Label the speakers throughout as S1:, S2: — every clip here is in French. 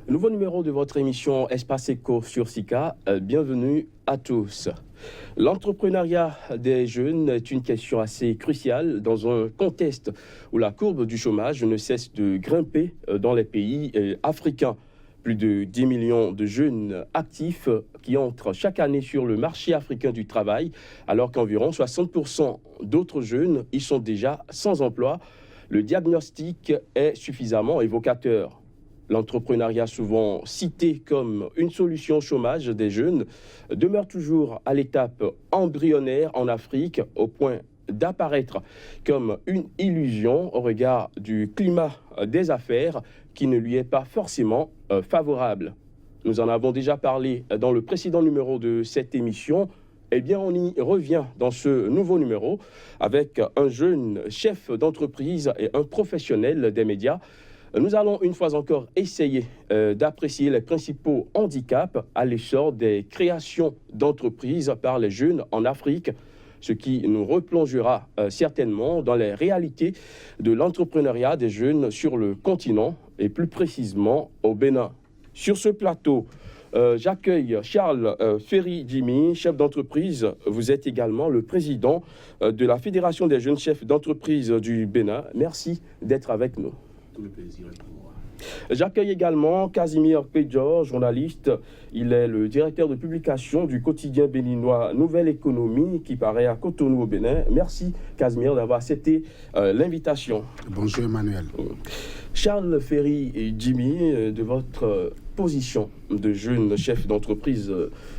S1: Nouveau numéro de votre émission Espace Éco sur SICA. Bienvenue à tous. L'entrepreneuriat des jeunes est une question assez cruciale dans un contexte où la courbe du chômage ne cesse de grimper dans les pays africains. Plus de 10 millions de jeunes actifs qui entrent chaque année sur le marché africain du travail, alors qu'environ 60% d'autres jeunes y sont déjà sans emploi. Le diagnostic est suffisamment évocateur. L'entrepreneuriat, souvent cité comme une solution au chômage des jeunes, demeure toujours à l'étape embryonnaire en Afrique, au point d'apparaître comme une illusion au regard du climat des affaires qui ne lui est pas forcément favorable. Nous en avons déjà parlé dans le précédent numéro de cette émission. Eh bien, on y revient dans ce nouveau numéro avec un jeune chef d'entreprise et un professionnel des médias. Nous allons une fois encore essayer d'apprécier les principaux handicaps à l'essor des créations d'entreprises par les jeunes en Afrique, ce qui nous replongera certainement dans les réalités de l'entrepreneuriat des jeunes sur le continent et plus précisément au Bénin. Sur ce plateau, j'accueille Charles Ferry-Jimmy, chef d'entreprise. Vous êtes également le président de la Fédération des jeunes chefs d'entreprise du Bénin. Merci d'être avec nous.
S2: Tout le plaisir est pour moi.
S1: J'accueille également Casimir Péjor, journaliste. Il est le directeur de publication du quotidien béninois Nouvelle Économie qui paraît à Cotonou au Bénin. Merci Casimir d'avoir accepté l'invitation.
S2: Bonjour Emmanuel.
S1: Charles Ferry et Jimmy, de votre position de jeune chef d'entreprise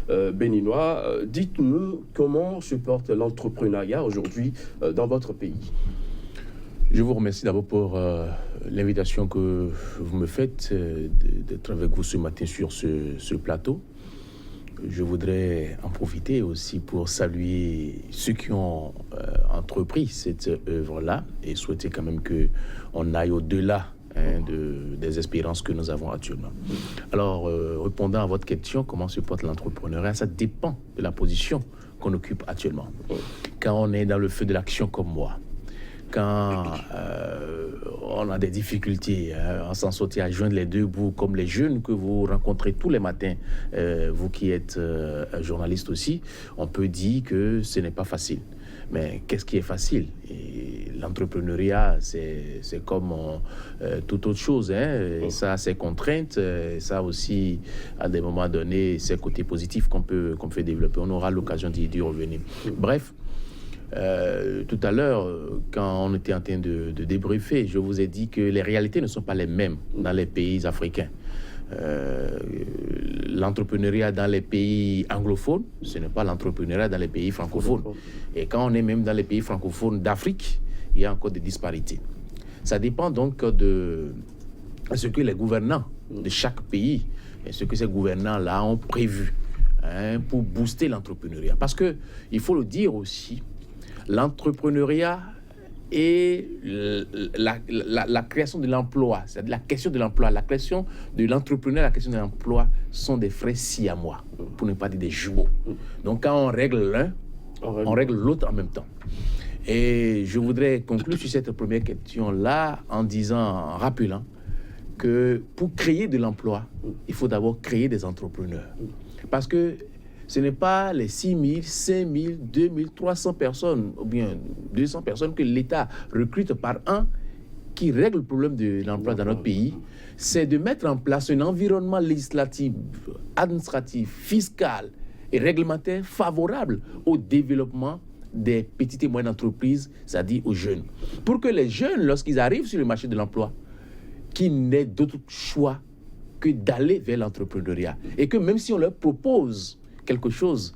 S1: béninois, dites-nous comment se porte l'entrepreneuriat aujourd'hui dans votre pays.
S3: Je vous remercie d'abord pour l'invitation que vous me faites d'être avec vous ce matin sur ce plateau. Je voudrais en profiter aussi pour saluer ceux qui ont entrepris cette œuvre-là et souhaiter quand même qu'on aille au-delà des espérances que nous avons actuellement. Alors, répondant à votre question, comment se porte l'entrepreneuriat, ça dépend de la position qu'on occupe actuellement. Quand on est dans le feu de l'action comme moi, quand on a des difficultés, on s'en sortit à joindre les deux bouts, comme les jeunes que vous rencontrez tous les matins, vous qui êtes journaliste aussi, on peut dire que ce n'est pas facile. Mais qu'est-ce qui est facile? Et l'entrepreneuriat, c'est comme toute autre chose. Ça a ses contraintes, ça aussi, à des moments donnés, ses côtés positifs qu'on peut développer. On aura l'occasion d'y revenir. Bref. Tout à l'heure, quand on était en train de débriefer, je vous ai dit que les réalités ne sont pas les mêmes dans les pays africains. L'entrepreneuriat dans les pays anglophones, ce n'est pas l'entrepreneuriat dans les pays francophones. Et quand on est même dans les pays francophones d'Afrique, il y a encore des disparités. Ça dépend donc de ce que les gouvernants de chaque pays et ce que ces gouvernants-là ont prévu pour booster l'entrepreneuriat. Parce qu'il faut le dire aussi, l'entrepreneuriat et la création de l'emploi, c'est-à-dire la question de l'emploi, la question de l'entrepreneuriat, la question de l'emploi sont des frères siamois, pour ne pas dire des jumeaux. Donc quand on règle l'un, on règle l'autre en même temps. Et je voudrais conclure sur cette première question-là en rappelant que pour créer de l'emploi, il faut d'abord créer des entrepreneurs. Parce que ce n'est pas les 6 000, 5 000, 2 300 personnes ou bien 200 personnes que l'État recrute par an qui règle le problème de l'emploi dans notre pays. C'est de mettre en place un environnement législatif, administratif, fiscal et réglementaire favorable au développement des petites et moyennes entreprises, c'est-à-dire aux jeunes. Pour que les jeunes, lorsqu'ils arrivent sur le marché de l'emploi, qu'ils n'aient d'autre choix que d'aller vers l'entrepreneuriat. Et que même si on leur propose quelque chose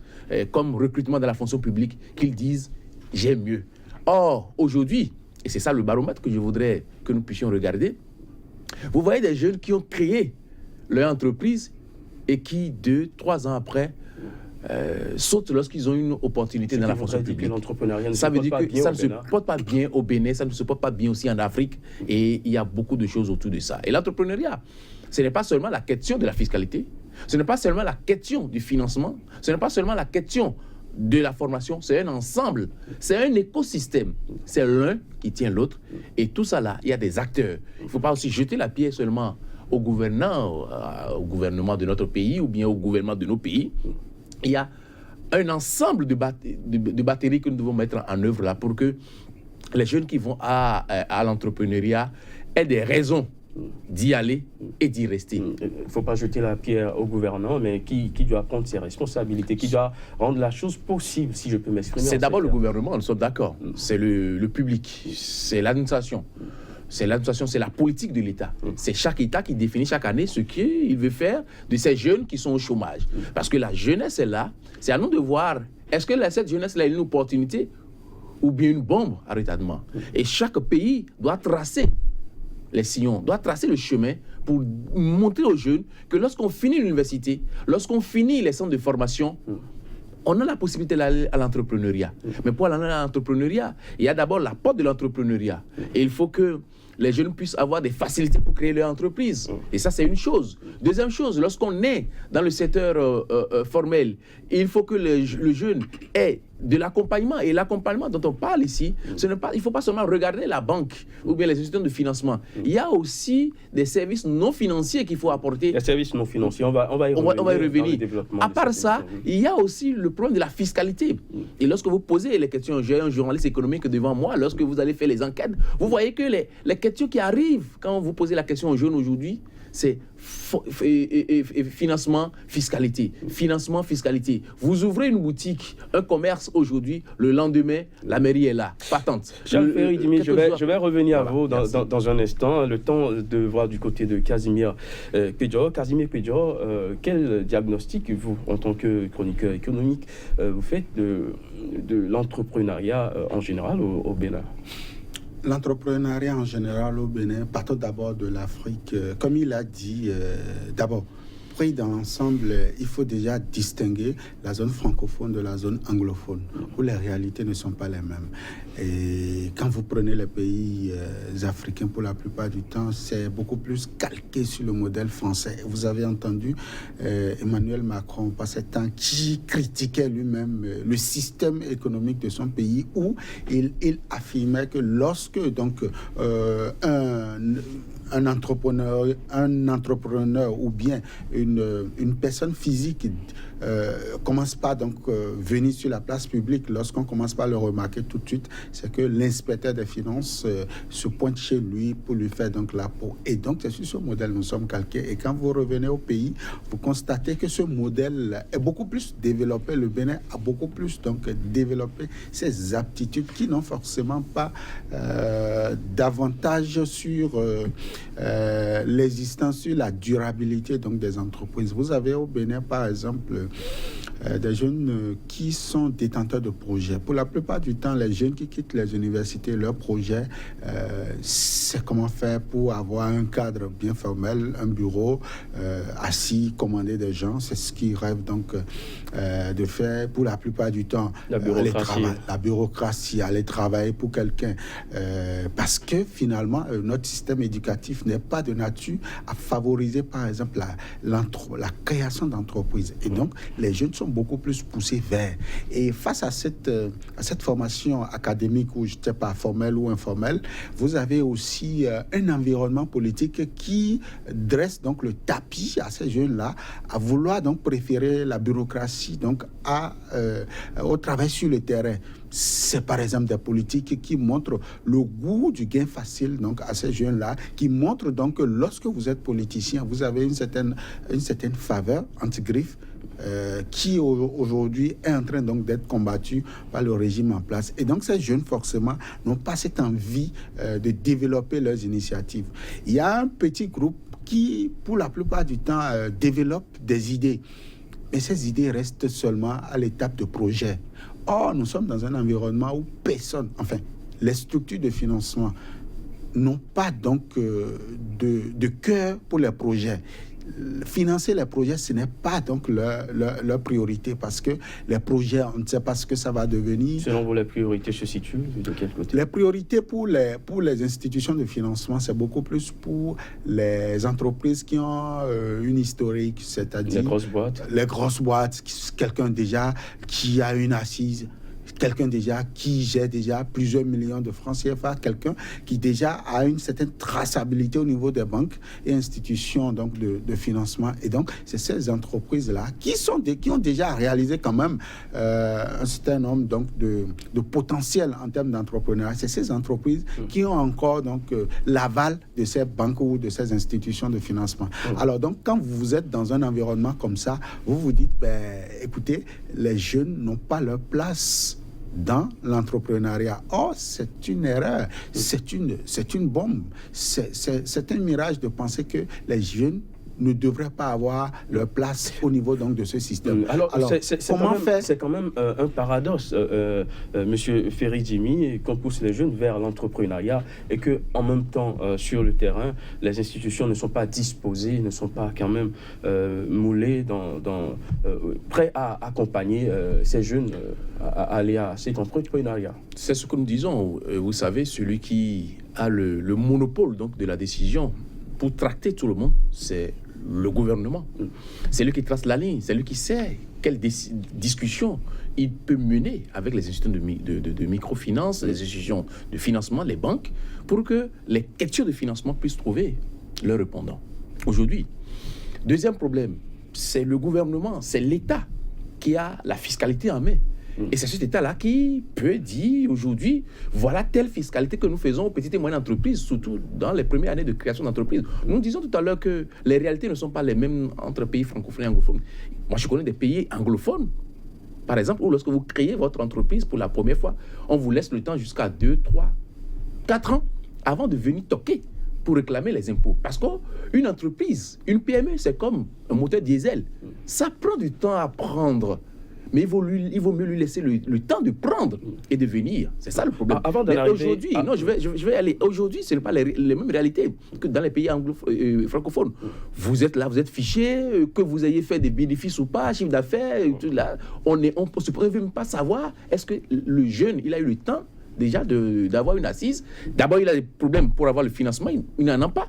S3: comme recrutement dans la fonction publique, qu'ils disent « j'ai mieux ». Or, aujourd'hui, et c'est ça le baromètre que je voudrais que nous puissions regarder, vous voyez des jeunes qui ont créé leur entreprise et qui, 2-3 ans après, sautent lorsqu'ils ont une opportunité dans la fonction publique. Ça veut dire que ça ne se porte pas bien au Bénin, ça ne se porte pas bien aussi en Afrique, et il y a beaucoup de choses autour de ça. Et l'entrepreneuriat, ce n'est pas seulement la question de la fiscalité, Ce n'est pas seulement la question du financement, ce n'est pas seulement la question de la formation, c'est un ensemble, c'est un écosystème. C'est l'un qui tient l'autre. Et tout ça là, il y a des acteurs. Il ne faut pas aussi jeter la pierre seulement aux gouvernants, au gouvernement de notre pays ou bien au gouvernement de nos pays. Il y a un ensemble de batteries que nous devons mettre en œuvre là pour que les jeunes qui vont à l'entrepreneuriat aient des raisons d'y aller et d'y rester.
S1: Il ne faut pas jeter la pierre au gouvernement, mais qui doit prendre ses responsabilités, qui doit rendre la chose possible, si je peux m'exprimer.
S3: C'est d'abord le gouvernement, nous sommes d'accord. C'est le public, c'est l'administration. C'est l'administration, c'est la politique de l'État. C'est chaque État qui définit chaque année ce qu'il veut faire de ces jeunes qui sont au chômage. Parce que la jeunesse est là. C'est à nous de voir, est-ce que cette jeunesse-là est une opportunité ou bien une bombe à retardement? Et chaque pays doit tracer les sillons, doit tracer le chemin pour montrer aux jeunes que lorsqu'on finit l'université, lorsqu'on finit les centres de formation, on a la possibilité d'aller à l'entrepreneuriat. Mais pour aller à l'entrepreneuriat, il y a d'abord la porte de l'entrepreneuriat. Et il faut que les jeunes puissent avoir des facilités pour créer leur entreprise. Et ça, c'est une chose. Deuxième chose, lorsqu'on est dans le secteur formel, il faut que le jeune ait de l'accompagnement. Et l'accompagnement dont on parle ici, il ne faut pas seulement regarder la banque ou bien les institutions de financement. Il y a aussi des services non financiers qu'il faut apporter.
S1: Les services non financiers, on va y revenir.
S3: À part ça, il y a aussi le problème de la fiscalité. Et lorsque vous posez les questions, j'ai un journaliste économique devant moi, lorsque vous allez faire les enquêtes, vous voyez que les questions qui arrivent quand vous posez la question aux jeunes aujourd'hui, c'est financement, fiscalité. Financement, fiscalité. Vous ouvrez une boutique, un commerce aujourd'hui, le lendemain, la mairie est là, patente.
S1: Charles Ferry-Dimi, je vais revenir à vous dans un instant. Le temps de voir du côté de Casimir Pédior. Casimir Pédior, quel diagnostic, vous, en tant que chroniqueur économique, vous faites de l'entrepreneuriat en général au Bénin?
S2: L'entrepreneuriat en général au Bénin, partons d'abord de l'Afrique. Comme il a dit, d'abord, pris dans l'ensemble, il faut déjà distinguer la zone francophone de la zone anglophone, où les réalités ne sont pas les mêmes. Et quand vous prenez les pays africains, pour la plupart du temps, c'est beaucoup plus calqué sur le modèle français. Vous avez entendu Emmanuel Macron, passé temps, qui critiquait lui-même le système économique de son pays, où il affirmait que lorsque donc un entrepreneur ou bien une personne physique commence pas donc venir sur la place publique, lorsqu'on commence par le remarquer tout de suite, c'est que l'inspecteur des finances se pointe chez lui pour lui faire donc la peau. Et donc c'est sur ce modèle nous sommes calqués. Et quand vous revenez au pays, vous constatez que ce modèle est beaucoup plus développé. Le Bénin a beaucoup plus donc développé ces aptitudes qui n'ont forcément pas davantage sur l'existence, sur la durabilité donc des entreprises. Vous avez au Bénin par exemple des jeunes qui sont détenteurs de projets. Pour la plupart du temps, les jeunes qui quittent les universités, leur projet, c'est comment faire pour avoir un cadre bien formel, un bureau, assis, commander des gens. C'est ce qu'ils rêvent donc de faire pour la plupart du temps. La bureaucratie, aller travailler pour quelqu'un. Parce que finalement, notre système éducatif n'est pas de nature à favoriser, par exemple, la création d'entreprises. Et donc, les jeunes sont beaucoup plus poussés vers. Et face à cette formation académique, ou je ne sais pas, formelle ou informelle, vous avez aussi un environnement politique qui dresse donc le tapis à ces jeunes-là à vouloir donc préférer la bureaucratie donc au travail sur le terrain. C'est par exemple des politiques qui montrent le goût du gain facile donc à ces jeunes-là, qui montrent donc que lorsque vous êtes politicien, vous avez une certaine faveur anti-griffe qui aujourd'hui est en train donc d'être combattue par le régime en place. Et donc ces jeunes forcément n'ont pas cette envie de développer leurs initiatives. Il y a un petit groupe qui, pour la plupart du temps, développe des idées. Mais ces idées restent seulement à l'étape de projet. Or, nous sommes dans un environnement où les structures de financement n'ont pas donc de cœur pour les projets. financer les projets, ce n'est pas donc leur priorité, parce que les projets, on ne sait pas ce que ça va devenir.
S1: Selon vous, les priorités se situent de quel côté?
S2: Les priorités pour les institutions de financement, c'est beaucoup plus pour les entreprises qui ont une historique, c'est-à-dire
S1: les grosses boîtes.
S2: Les grosses boîtes, quelqu'un déjà qui a une assise, quelqu'un déjà qui gère déjà plusieurs millions de francs CFA, quelqu'un qui déjà a une certaine traçabilité au niveau des banques et institutions donc de financement. Et donc, c'est ces entreprises-là qui ont déjà réalisé quand même un certain nombre donc de potentiel en termes d'entrepreneuriat. C'est ces entreprises qui ont encore donc l'aval de ces banques ou de ces institutions de financement. Alors donc, quand vous êtes dans un environnement comme ça, vous vous dites, écoutez, les jeunes n'ont pas leur place dans l'entrepreneuriat. Or, c'est une erreur, c'est une bombe, c'est un mirage de penser que les jeunes ne devraient pas avoir leur place au niveau donc de ce système.
S1: Alors c'est quand même un paradoxe, Monsieur Ferry-Djimi, qu'on pousse les jeunes vers l'entrepreneuriat et que en même temps sur le terrain, les institutions ne sont pas disposées, ne sont pas quand même moulées prêts à accompagner ces jeunes à aller à cet entrepreneuriat.
S3: C'est ce que nous disons. Vous savez, celui qui a le monopole donc de la décision pour tracter tout le monde, c'est le gouvernement. C'est lui qui trace la ligne, c'est lui qui sait quelle discussion il peut mener avec les institutions de microfinance, les institutions de financement, les banques, pour que les questions de financement puissent trouver leur répondant. Aujourd'hui, deuxième problème, c'est le gouvernement, c'est l'État qui a la fiscalité en main. Et c'est cet État-là qui peut dire aujourd'hui, voilà telle fiscalité que nous faisons aux petites et moyennes entreprises, surtout dans les premières années de création d'entreprise. Nous disons tout à l'heure que les réalités ne sont pas les mêmes entre pays francophones et anglophones. Moi, je connais des pays anglophones, par exemple, où lorsque vous créez votre entreprise pour la première fois, on vous laisse le temps jusqu'à 2, 3, 4 ans avant de venir toquer pour réclamer les impôts. Parce qu'une entreprise, une PME, c'est comme un moteur diesel. Ça prend du temps à prendre. Mais il vaut mieux lui laisser le temps de prendre et de venir. C'est ça le problème.
S1: Avant d'en arriver...
S3: Aujourd'hui, non, je vais aller. Aujourd'hui, ce n'est pas les mêmes réalités que dans les pays francophones. Vous êtes là, vous êtes fiché, que vous ayez fait des bénéfices ou pas, chiffre d'affaires, tout là. On ne peut même pas savoir est-ce que le jeune, il a eu le temps déjà d'avoir une assise. D'abord, il a des problèmes pour avoir le financement, il n'en a pas.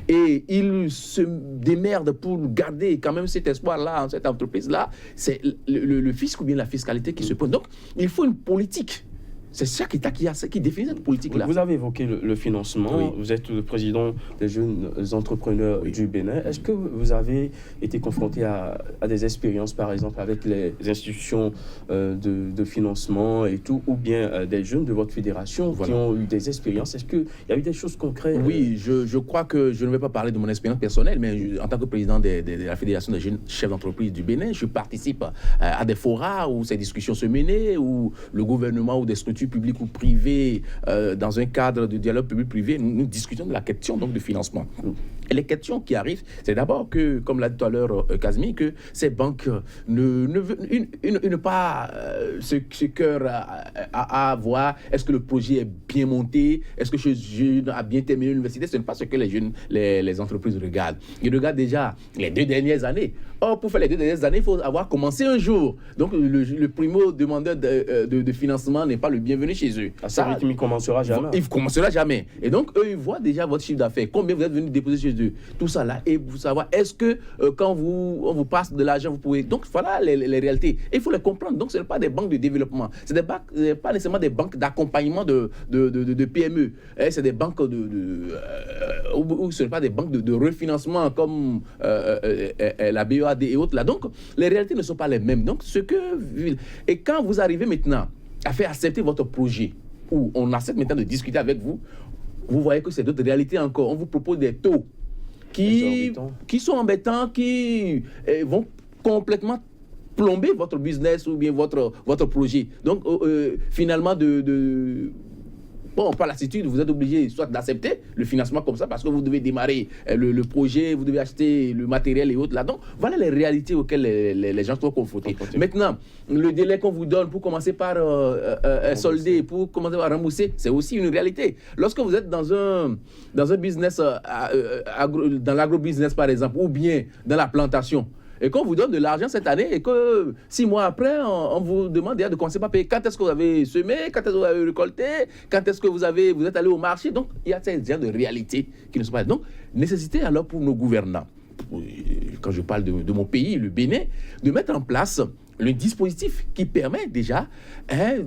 S3: Et il se démerde pour garder quand même cet espoir-là, cette entreprise-là. C'est le fisc ou bien la fiscalité qui se pose. Donc, il faut une politique. C'est chaque État qui définit cette politique-là.
S1: Vous avez évoqué le financement. Oui. Vous êtes le président des jeunes entrepreneurs du Bénin. Est-ce que vous avez été confronté à des expériences, par exemple, avec les institutions de financement et tout, ou bien des jeunes de votre fédération qui ont eu des expériences? Est-ce qu'il y a eu des choses concrètes?
S3: Oui, je crois que je ne vais pas parler de mon expérience personnelle, mais en tant que président de la Fédération des jeunes chefs d'entreprise du Bénin, je participe à des forats où ces discussions se menaient, où le gouvernement ou des structures public ou privé, dans un cadre de dialogue public-privé, nous discutons de la question donc, de financement. Et les questions qui arrivent, c'est d'abord que, comme l'a dit tout à l'heure Kazmi, que ces banques ne pas ce cœur à voir, est-ce que le projet est bien monté, est-ce que ce jeune a bien terminé l'université. Ce n'est pas ce que les jeunes, les entreprises regardent. Ils regardent déjà les 2 dernières années. Or, pour faire les 2 dernières années, il faut avoir commencé un jour. Donc, le primo demandeur de financement n'est pas le bienvenu chez eux.
S1: Ça, il ne commencera jamais.
S3: Il ne commencera jamais. Et donc, eux, ils voient déjà votre chiffre d'affaires. Combien vous êtes venu déposer chez eux. Tout ça là. Et vous savoir, est-ce que quand on vous passe de l'argent, vous pouvez... Donc, voilà les réalités. Et il faut les comprendre. Donc, ce n'est pas des banques de développement. Ce n'est pas nécessairement des banques d'accompagnement de PME. C'est des banques ou ce n'est pas des banques de refinancement comme la BEAD et autres là. Donc, les réalités ne sont pas les mêmes. Donc, et quand vous arrivez maintenant à faire accepter votre projet, où on accepte maintenant de discuter avec vous, vous voyez que c'est d'autres réalités encore. On vous propose des taux qui sont embêtants, qui vont complètement plomber votre business ou bien votre projet. Donc, finalement, Bon, par lassitude, vous êtes obligé soit d'accepter le financement comme ça, parce que vous devez démarrer le projet, vous devez acheter le matériel et autres là-dedans. Voilà les réalités auxquelles les gens sont confrontés. Maintenant, le délai qu'on vous donne pour commencer par solder, pour commencer par rembourser, c'est aussi une réalité. Lorsque vous êtes dans un business, dans l'agro-business par exemple, ou bien dans la plantation, et qu'on vous donne de l'argent cette année et que 6 mois après, on vous demande de commencer par payer quand est-ce que vous avez semé, quand est-ce que vous avez récolté, quand est-ce que vous êtes allé au marché. Donc, il y a ces genres de réalités qui ne sont pas. Donc, nécessité alors pour nos gouvernants, quand je parle de mon pays, le Bénin, de mettre en place le dispositif qui permet déjà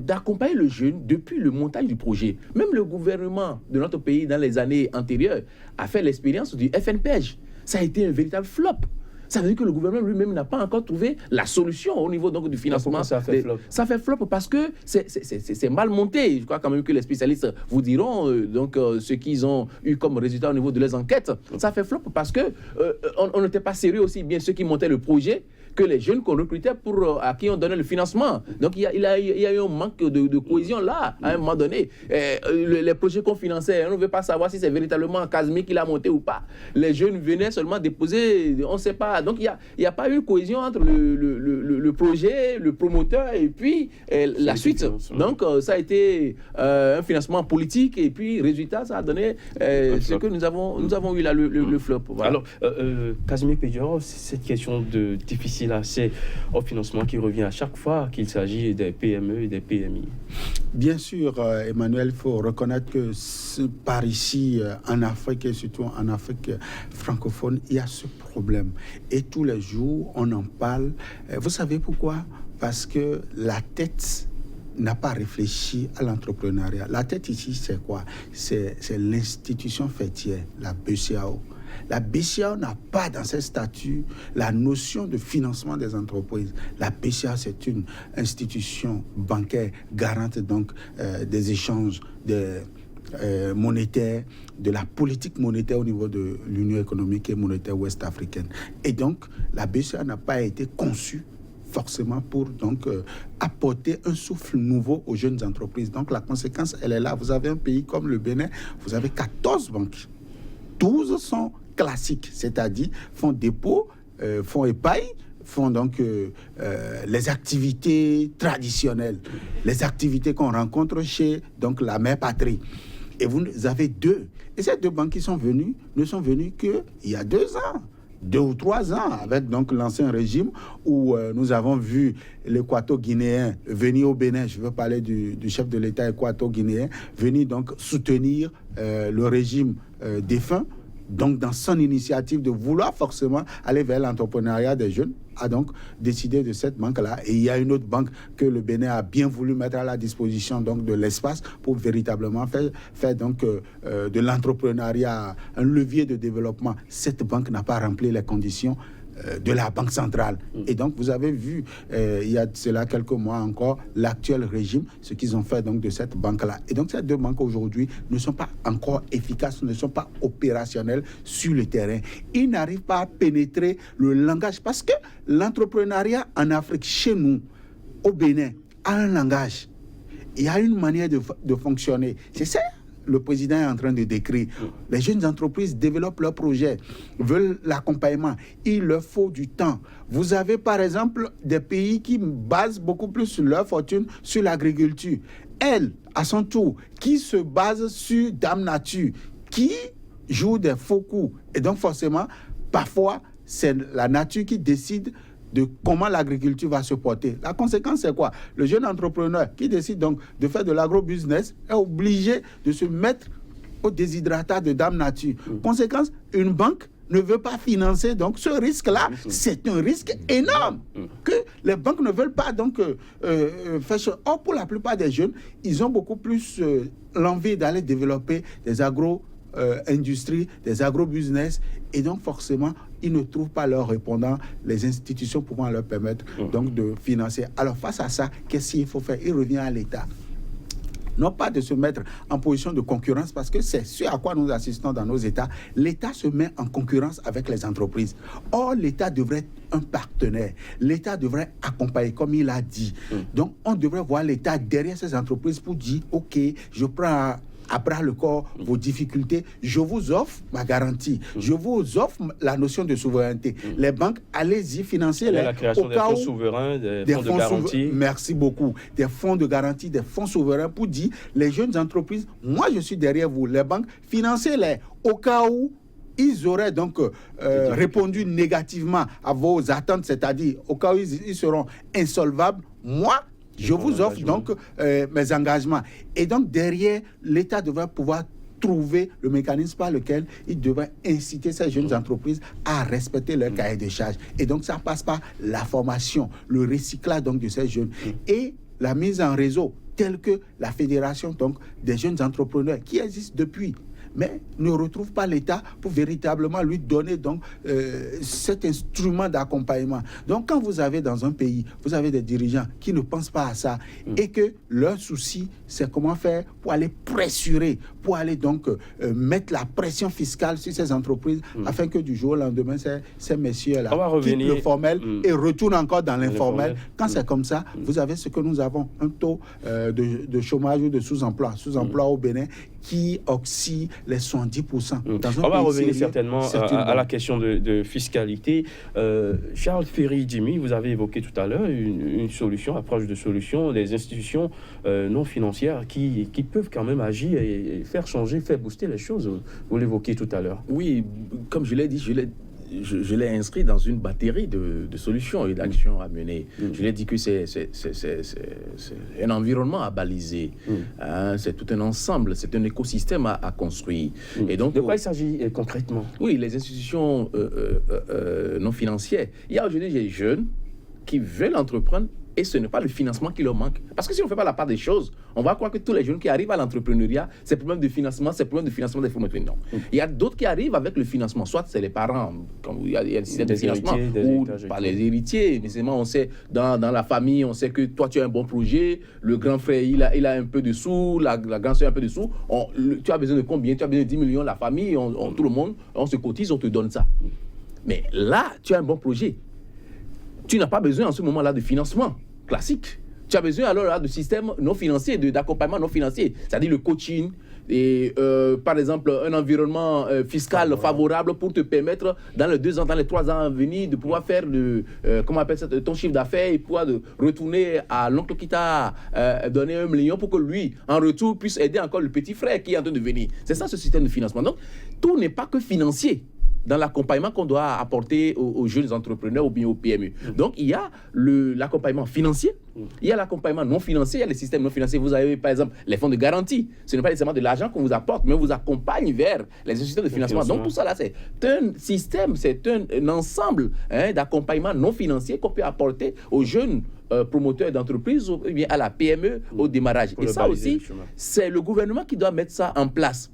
S3: d'accompagner le jeune depuis le montage du projet. Même le gouvernement de notre pays, dans les années antérieures, a fait l'expérience du FNPEJ. Ça a été un véritable flop. Ça veut dire que le gouvernement lui-même n'a pas encore trouvé la solution au niveau donc, du financement.
S1: Ça fait flop.
S3: Ça fait flop parce que c'est mal monté. Je crois quand même que les spécialistes vous diront, ce qu'ils ont eu comme résultat au niveau de leurs enquêtes. Ça fait flop parce que on n'était pas sérieux aussi bien ceux qui montaient le projet que les jeunes qu'on recrutait à qui on donnait le financement. Donc il y a eu un manque de cohésion là, à un moment donné. Les projets qu'on finançait, on ne veut pas savoir si c'est véritablement Casimir qui l'a monté ou pas. Les jeunes venaient seulement déposer, on ne sait pas. Donc il n'y a pas eu cohésion entre le projet, le promoteur et puis la suite. Donc ça a été un financement politique et puis résultat, ça a donné ce que nous avons eu là, le flop. Voilà.
S1: Alors, Casimir Pédior, cette question difficile accès au financement qui revient à chaque fois qu'il s'agit des PME et des PMI.
S2: Bien sûr, Emmanuel, il faut reconnaître que par ici, en Afrique et surtout en Afrique francophone, il y a ce problème. Et tous les jours, on en parle. Vous savez pourquoi? Parce que la tête n'a pas réfléchi à l'entrepreneuriat. La tête ici, c'est quoi? C'est l'institution fêtière, la BCEAO. La BCEAO n'a pas dans ses statuts la notion de financement des entreprises. La BCEAO, c'est une institution bancaire garante donc des échanges monétaires, de la politique monétaire au niveau de l'Union économique et monétaire ouest-africaine. Et donc, la BCEAO n'a pas été conçue forcément pour donc apporter un souffle nouveau aux jeunes entreprises. Donc, la conséquence, elle est là. Vous avez un pays comme le Bénin, vous avez 14 banques. 12 sont classiques, c'est-à-dire font dépôt, font épargne, font donc les activités traditionnelles, les activités qu'on rencontre chez donc, la mère patrie. Et vous avez 2. Et ces 2 banques qui sont venues ne sont venues qu'il y a 2 ans. 2 ou 3 ans, avec donc l'ancien régime où nous avons vu l'équato-guinéen venir au Bénin, je veux parler du chef de l'État équato-guinéen, venir donc soutenir le régime défunt, donc dans son initiative de vouloir forcément aller vers l'entrepreneuriat des jeunes, a donc décidé de cette banque-là. Et il y a une autre banque que le Bénin a bien voulu mettre à la disposition donc, de l'espace pour véritablement faire donc, de l'entrepreneuriat un levier de développement. Cette banque n'a pas rempli les conditions de la Banque centrale. Et donc, vous avez vu, il y a cela quelques mois encore, l'actuel régime, ce qu'ils ont fait donc, de cette banque-là. Et donc, ces 2 banques aujourd'hui ne sont pas encore efficaces, ne sont pas opérationnelles sur le terrain. Ils n'arrivent pas à pénétrer le langage parce que l'entrepreneuriat en Afrique, chez nous, au Bénin, a un langage. Il y a une manière de fonctionner. C'est ça. Le président est en train de décrire. Les jeunes entreprises développent leurs projets, veulent l'accompagnement. Il leur faut du temps. Vous avez par exemple des pays qui basent beaucoup plus leur fortune sur l'agriculture. Elle, à son tour, qui se base sur Dame Nature, qui joue des faux coups. Et donc forcément, parfois, c'est la nature qui décide de comment l'agriculture va se porter. La conséquence, c'est quoi? Le jeune entrepreneur qui décide donc de faire de l'agro-business est obligé de se mettre au déshydratat de Dame Nature. Conséquence, une banque ne veut pas financer donc ce risque-là. C'est un risque énorme que les banques ne veulent pas donc faire. Or, pour la plupart des jeunes, ils ont beaucoup plus l'envie d'aller développer des agro-industries, des agro-business, et donc forcément, ils ne trouvent pas leur répondant, les institutions pouvant leur permettre donc de financer. Alors face à ça, qu'est-ce qu'il faut faire? Il revient à l'État. Non pas de se mettre en position de concurrence, parce que c'est ce à quoi nous assistons dans nos États. L'État se met en concurrence avec les entreprises. Or, l'État devrait être un partenaire. L'État devrait accompagner, comme il a dit. Donc, on devrait voir l'État derrière ces entreprises pour dire, OK, je prends à bras le corps vos difficultés. Je vous offre ma garantie. Je vous offre la notion de souveraineté. Les banques, allez-y, financez-les.
S1: La création des fonds souverains, des fonds de garantie.
S2: Merci beaucoup. Des fonds de garantie, des fonds souverains pour dire, les jeunes entreprises, moi je suis derrière vous. Les banques, financez-les au cas où ils auraient donc répondu négativement à vos attentes, c'est-à-dire au cas où ils seront insolvables. Moi, je vous offre donc mes engagements. Et donc derrière, l'État devrait pouvoir trouver le mécanisme par lequel il devrait inciter ces jeunes entreprises à respecter leur cahier de charges. Et donc ça passe par la formation, le recyclage donc de ces jeunes et la mise en réseau telle que la fédération donc des jeunes entrepreneurs qui existe depuis, mais ne retrouve pas l'État pour véritablement lui donner donc cet instrument d'accompagnement. Donc quand vous avez dans un pays, vous avez des dirigeants qui ne pensent pas à ça et que leur souci, c'est comment faire pour aller pressurer, pour aller donc mettre la pression fiscale sur ces entreprises afin que du jour au lendemain, ces messieurs-là quittent le formel et retournent encore dans l'informel. Quand c'est comme ça, vous avez ce que nous avons, un taux de chômage ou de sous-emploi au Bénin qui oscille les 70%.
S1: On va revenir certainement à la question de fiscalité. Charles Ferry-Djimi, vous avez évoqué tout à l'heure une solution, approche de solution, des institutions non financières qui peuvent quand même agir et faire changer, faire booster les choses. Vous l'évoquiez tout à l'heure.
S3: Oui, comme je l'ai dit, je l'ai inscrit dans une batterie de solutions et d'actions à mener. Je l'ai dit que c'est un environnement à baliser. C'est tout un ensemble, c'est un écosystème à construire. Et donc,
S1: de quoi il s'agit concrètement?
S3: Oui, les institutions non financières. Il y a aujourd'hui des jeunes qui veulent entreprendre et ce n'est pas le financement qui leur manque. Parce que si on ne fait pas la part des choses, on va croire que tous les jeunes qui arrivent à l'entrepreneuriat, c'est problème de financement, c'est problème de financement des formations. Non. Il y a d'autres qui arrivent avec le financement, soit c'est les parents, comme il y a le système de financement, ou par les héritiers. Mais on sait, dans la famille, on sait que toi tu as un bon projet, le grand frère il a un peu de sous, la grande soeur a un peu de sous. Tu as besoin de combien? Tu as besoin de 10 millions, la famille, tout le monde, on se cotise, on te donne ça. Mais là, tu as un bon projet. Tu n'as pas besoin en ce moment-là de financement classique. Tu as besoin alors là de systèmes non financiers, d'accompagnement non financier, c'est-à-dire le coaching et par exemple un environnement fiscal favorable pour te permettre dans les 2 ans, dans les 3 ans à venir de pouvoir faire comment on appelle ça, ton chiffre d'affaires et pouvoir retourner à l'oncle qui t'a donné 1 million pour que lui en retour puisse aider encore le petit frère qui est en train de venir. C'est ça ce système de financement. Donc tout n'est pas que financier dans l'accompagnement qu'on doit apporter aux jeunes entrepreneurs ou bien aux PME. Donc, il y a l'accompagnement financier, il y a l'accompagnement non financier, il y a les systèmes non financiers. Vous avez, par exemple, les fonds de garantie. Ce n'est pas nécessairement de l'argent qu'on vous apporte, mais on vous accompagne vers les systèmes de financement. Donc, tout ça, là, c'est un système, c'est un ensemble d'accompagnement non financier qu'on peut apporter aux jeunes promoteurs d'entreprise ou bien à la PME au démarrage. Et ça aussi, c'est le gouvernement qui doit mettre ça en place.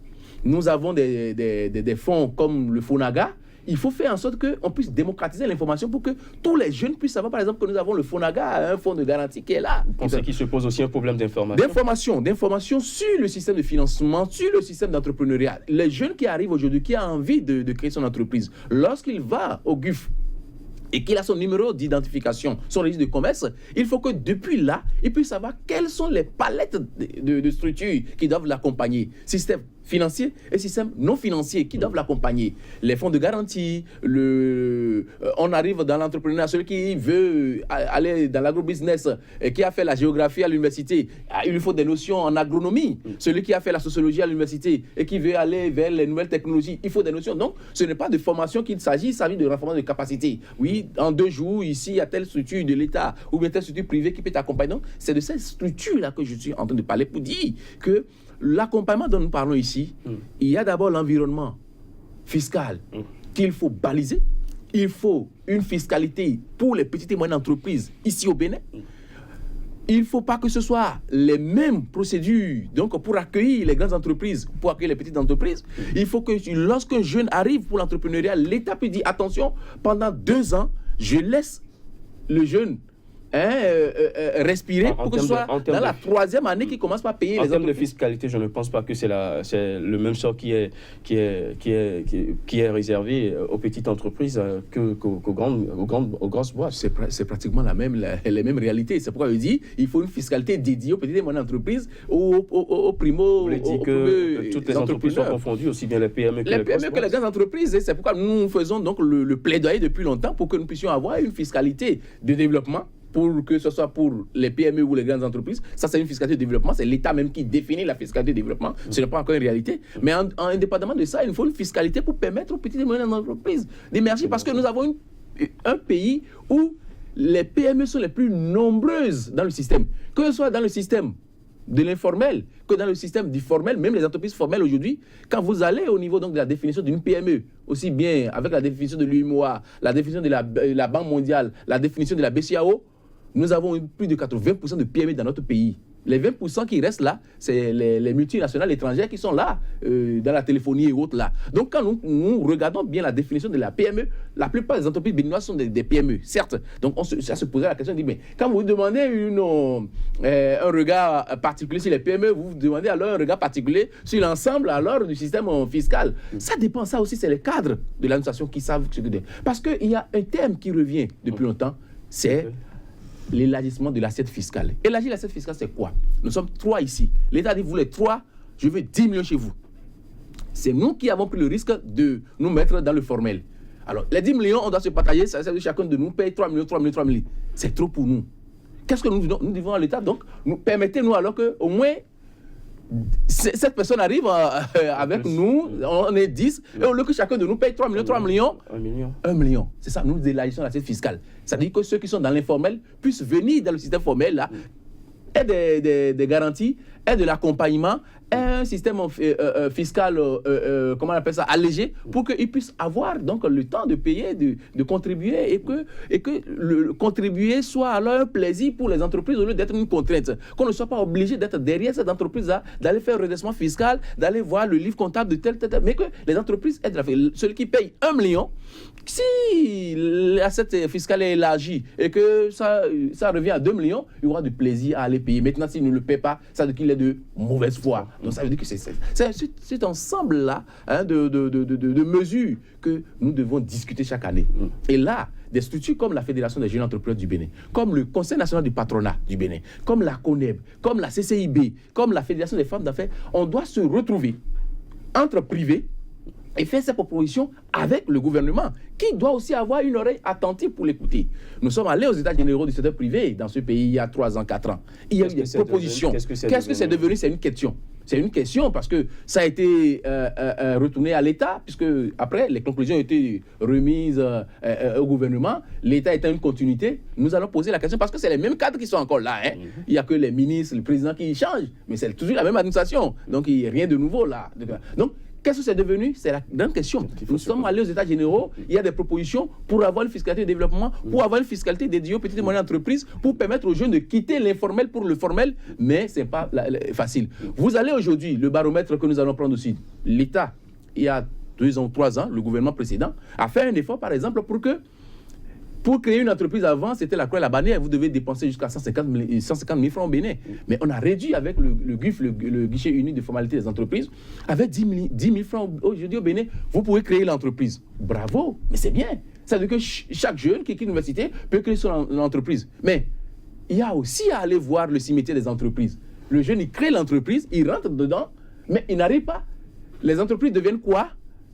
S3: Nous avons des fonds comme le FONAGA. Il faut faire en sorte qu'on puisse démocratiser l'information pour que tous les jeunes puissent savoir, par exemple, que nous avons le FONAGA, un fonds de garantie qui est là.
S1: Vous pensez qu'il se pose aussi un problème d'information?
S3: D'information sur le système de financement, sur le système d'entrepreneuriat. Les jeunes qui arrivent aujourd'hui, qui ont envie de créer son entreprise, lorsqu'il va au GUF, et qu'il a son numéro d'identification, son registre de commerce, il faut que depuis là, il puisse savoir quelles sont les palettes de structures qui doivent l'accompagner. Système financier et système non financier qui doivent l'accompagner. Les fonds de garantie, on arrive dans l'entrepreneuriat, celui qui veut aller dans l'agrobusiness et qui a fait la géographie à l'université, il lui faut des notions en agronomie. Celui qui a fait la sociologie à l'université et qui veut aller vers les nouvelles technologies, il faut des notions. Donc, ce n'est pas de formation qu'il s'agit, il s'agit de renforcement de capacité. Oui, en 2 jours, ici, il y a telle structure de l'État ou bien telle structure privée qui peut t'accompagner. Donc, c'est de cette structure-là que je suis en train de parler pour dire que l'accompagnement dont nous parlons ici, il y a d'abord l'environnement fiscal qu'il faut baliser. Il faut une fiscalité pour les petites et moyennes entreprises ici au Bénin. Il ne faut pas que ce soit les mêmes procédures donc pour accueillir les grandes entreprises, pour accueillir les petites entreprises. Il faut que lorsqu'un jeune arrive pour l'entrepreneuriat, l'État peut dire attention, pendant 2 ans, je laisse le jeune respirer pour que ce soit dans la troisième année qu'ils commencent par payer les
S1: entreprises. En termes de
S3: entreprises.
S1: fiscalité, je ne pense pas que c'est le même sort qui est réservé aux petites entreprises qu'aux grosses boîtes.
S3: C'est pratiquement les mêmes réalités. C'est pourquoi je dis il faut une fiscalité dédiée aux petites et moyennes entreprises, aux primo.
S1: Vous voulez dire que toutes les entreprises sont confondues, aussi bien les PME que les grandes
S3: entreprises. C'est pourquoi nous faisons donc le plaidoyer depuis longtemps pour que nous puissions avoir une fiscalité de développement, pour que ce soit pour les PME ou les grandes entreprises. Ça, c'est une fiscalité de développement. C'est l'État même qui définit la fiscalité de développement. Ce n'est pas encore une réalité. Mais indépendamment de ça, il faut une fiscalité pour permettre aux petites et moyennes entreprises d'émerger. Parce que nous avons un pays où les PME sont les plus nombreuses dans le système. Que ce soit dans le système de l'informel, que dans le système du formel, même les entreprises formelles aujourd'hui, quand vous allez au niveau donc de la définition d'une PME, aussi bien avec la définition de l'UMOA, la définition de la Banque mondiale, la définition de la BCAO, nous avons plus de 80% de PME dans notre pays. Les 20% qui restent là, c'est les multinationales étrangères qui sont là, dans la téléphonie et autres là. Donc quand nous regardons bien la définition de la PME, la plupart des entreprises béninoises sont des PME, certes. Donc ça se posait la question, on dit, mais quand vous demandez un regard particulier sur les PME, vous demandez alors un regard particulier sur l'ensemble alors du système fiscal. Ça dépend, ça aussi c'est les cadres de l'administration qui savent ce que c'est. Parce qu'il y a un thème qui revient depuis longtemps, c'est l'élargissement de l'assiette fiscale. Élargir l'assiette fiscale, c'est quoi? Nous sommes 3 ici. L'État dit, vous les 3, je veux 10 millions chez vous. C'est nous qui avons pris le risque de nous mettre dans le formel. Alors, les 10 millions, on doit se partager, ça veut dire que chacun de nous paye 3 millions, 3 millions, 3 millions. C'est trop pour nous. Qu'est-ce que nous devons à l'État? Donc, permettez-nous alors qu'au moins, cette personne arrive avec nous, on est 10, et au lieu que chacun de nous paye 3 millions, 3 millions, 1 million. C'est ça, nous élargissons l'assiette fiscale. Ça veut dire que ceux qui sont dans l'informel puissent venir dans le système formel, là, aient des garanties, aient de l'accompagnement, aient un système fiscal, comment on appelle ça, allégé, pour qu'ils puissent avoir donc le temps de payer, de contribuer, et que le contribuer soit alors un plaisir pour les entreprises au lieu d'être une contrainte. Qu'on ne soit pas obligé d'être derrière cette entreprise-là, d'aller faire un redressement fiscal, d'aller voir le livre comptable de tel, mais que les entreprises aident. Celui qui paye 1 million, si l'assiette fiscale est élargie et que ça revient à 2 millions, il y aura du plaisir à aller payer. Maintenant, s'il ne le paie pas, ça veut dire qu'il est de mauvaise foi. Donc, ça veut dire que c'est cet ensemble-là de mesures que nous devons discuter chaque année. Et là, des structures comme la Fédération des jeunes entrepreneurs du Bénin, comme le Conseil national du patronat du Bénin, comme la CONEB, comme la CCIB, comme la Fédération des femmes d'affaires, on doit se retrouver entre privés et faire ces propositions avec le gouvernement, qui doit aussi avoir une oreille attentive pour l'écouter. Nous sommes allés aux États généraux du secteur privé dans ce pays il y a 3 ans, 4 ans. Il y a eu des propositions. Qu'est-ce que c'est devenu? C'est une question. C'est une question parce que ça a été retourné à l'État, puisque après, les conclusions ont été remises au gouvernement. L'État est une continuité. Nous allons poser la question parce que c'est les mêmes cadres qui sont encore là. Hein. Il n'y a que les ministres, le président qui changent, mais c'est toujours la même administration. Donc, il n'y a rien de nouveau là. Donc, qu'est-ce que c'est devenu? C'est la grande question. Nous sommes allés aux États généraux, il y a des propositions pour avoir une fiscalité de développement, pour avoir une fiscalité dédiée aux petites et moyennes entreprises, pour permettre aux jeunes de quitter l'informel pour le formel, mais ce n'est pas facile. Vous allez aujourd'hui, le baromètre que nous allons prendre aussi, l'État, il y a 2 ans, 3 ans, le gouvernement précédent, a fait un effort, par exemple, pour créer une entreprise avant, c'était la croix et la bannière, vous devez dépenser jusqu'à 150 000 francs au Bénin. Mais on a réduit avec le GUF, le guichet unique de formalité des entreprises, avec 10 000 francs aujourd'hui au Bénin, vous pouvez créer l'entreprise. Bravo, mais c'est bien. Ça veut dire que chaque jeune qui quitte l'université peut créer son entreprise. Mais il y a aussi à aller voir le cimetière des entreprises. Le jeune, il crée l'entreprise, il rentre dedans, mais il n'arrive pas. Les entreprises deviennent quoi?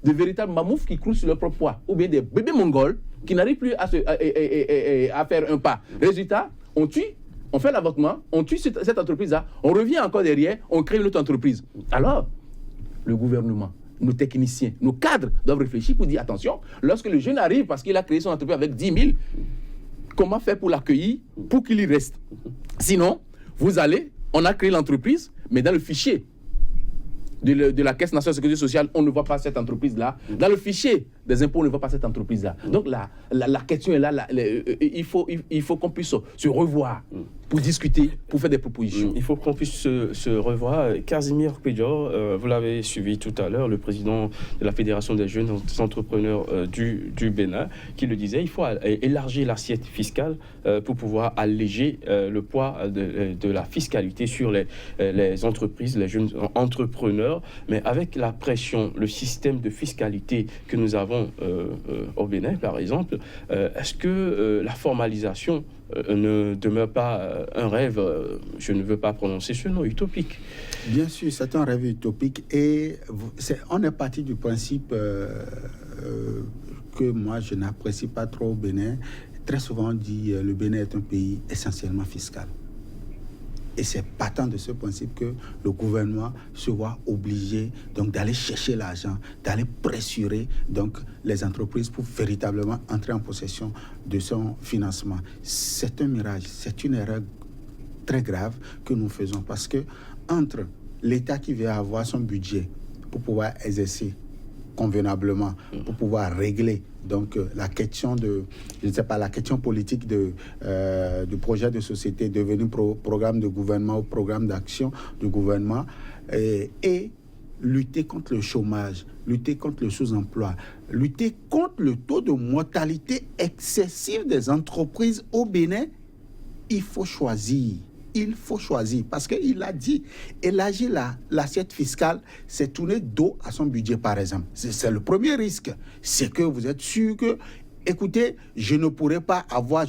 S3: De véritables mammouths qui croulent sur leur propre poids. Ou bien des bébés mongols qui n'arrivent plus à faire un pas. Résultat, on tue, on fait l'avortement, on tue cette entreprise-là, on revient encore derrière, on crée une autre entreprise. Alors, le gouvernement, nos techniciens, nos cadres doivent réfléchir pour dire, attention, lorsque le jeune arrive parce qu'il a créé son entreprise avec 10 000, comment faire pour l'accueillir, pour qu'il y reste? Sinon, on a créé l'entreprise, mais dans le fichier de la Caisse nationale de sécurité sociale, on ne voit pas cette entreprise-là. Dans le fichier des impôts ne va pas à cette entreprise-là. Donc la question est là, il faut qu'on puisse se revoir pour discuter, pour faire des propositions.
S1: Il faut qu'on puisse se revoir. Casimir Pédior, vous l'avez suivi tout à l'heure, le président de la Fédération des jeunes entrepreneurs du Bénin, qui le disait, il faut élargir l'assiette fiscale pour pouvoir alléger le poids de la fiscalité sur les entreprises, les jeunes entrepreneurs. Mais avec la pression, le système de fiscalité que nous avons au Bénin, par exemple, est-ce que la formalisation ne demeure pas un rêve, je ne veux pas prononcer ce nom, utopique?
S2: Bien sûr, c'est un rêve utopique et on est parti du principe que moi je n'apprécie pas trop au Bénin. Très souvent on dit le Bénin est un pays essentiellement fiscal. Et c'est partant de ce principe que le gouvernement se voit obligé donc d'aller chercher l'argent, d'aller pressurer donc les entreprises pour véritablement entrer en possession de son financement. C'est un mirage, c'est une erreur très grave que nous faisons parce que entre l'État qui veut avoir son budget pour pouvoir exercer convenablement, pour pouvoir régler donc la question de, je ne sais pas, la question politique du projet de société devenu programme de gouvernement ou programme d'action du gouvernement et lutter contre le chômage, lutter contre le sous-emploi, lutter contre le taux de mortalité excessif des entreprises au Bénin, il faut choisir. Il faut choisir parce qu'il a dit élargir l'assiette fiscale, c'est tourner dos à son budget, par exemple. C'est le premier risque. C'est que vous êtes sûr que, écoutez, je ne pourrai pas avoir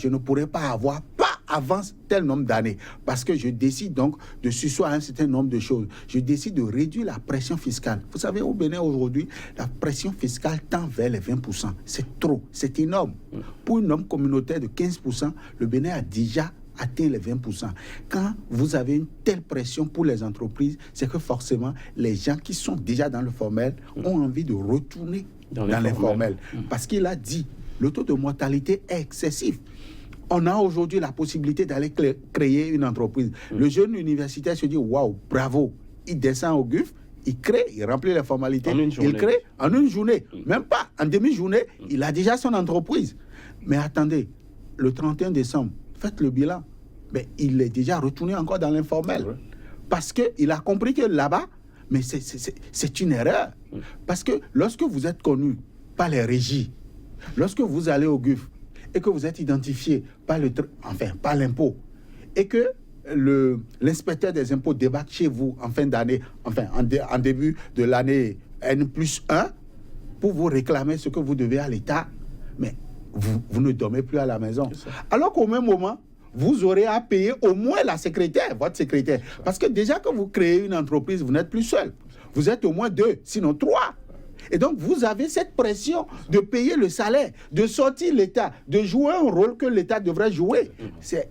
S2: pas avant tel nombre d'années parce que je décide donc de surseoir un certain nombre de choses. Je décide de réduire la pression fiscale. Vous savez, au Bénin aujourd'hui, la pression fiscale tend vers les 20%. C'est trop, c'est énorme. Pour une norme communautaire de 15%, le Bénin a déjà atteint les 20%. Quand vous avez une telle pression pour les entreprises, c'est que forcément, les gens qui sont déjà dans le formel ont envie de retourner dans l'informel. Parce qu'il a dit, le taux de mortalité est excessif. On a aujourd'hui la possibilité d'aller créer une entreprise. Le jeune universitaire se dit, waouh, bravo, il descend au GUF, il crée, il remplit les formalités, il crée en une journée, même pas en demi-journée, il a déjà son entreprise. Mais attendez, le 31 décembre, faites le bilan, mais il est déjà retourné encore dans l'informel. Parce qu'il a compris que là-bas, mais c'est une erreur. Parce que lorsque vous êtes connu par les régies, lorsque vous allez au GUF et que vous êtes identifié par l'impôt, et que l'inspecteur des impôts débarque chez vous en fin d'année, en début de l'année N+1, pour vous réclamer ce que vous devez à l'État, mais vous ne dormez plus à la maison. Alors qu'au même moment, vous aurez à payer au moins la secrétaire, votre secrétaire. Parce que déjà que vous créez une entreprise, vous n'êtes plus seul. Vous êtes au moins 2, sinon 3. Et donc, vous avez cette pression de payer le salaire, de sortir l'État, de jouer un rôle que l'État devrait jouer.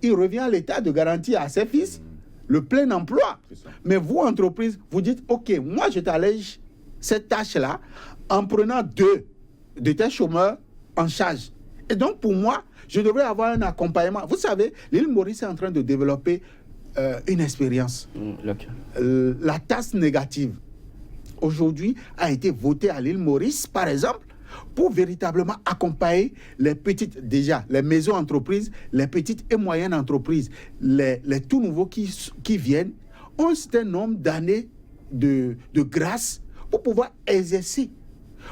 S2: Il revient à l'État de garantir à ses fils le plein emploi. Mais vous, entreprise, vous dites, OK, moi, je t'allège cette tâche-là en prenant 2 de tes chômeurs en charge. Et donc, pour moi, je devrais avoir un accompagnement. Vous savez, l'île Maurice est en train de développer une expérience. La taxe négative, aujourd'hui, a été votée à l'île Maurice, par exemple, pour véritablement accompagner les maisons entreprises, les petites et moyennes entreprises, les tout nouveaux qui viennent, ont un certain nombre d'années de grâce pour pouvoir exercer,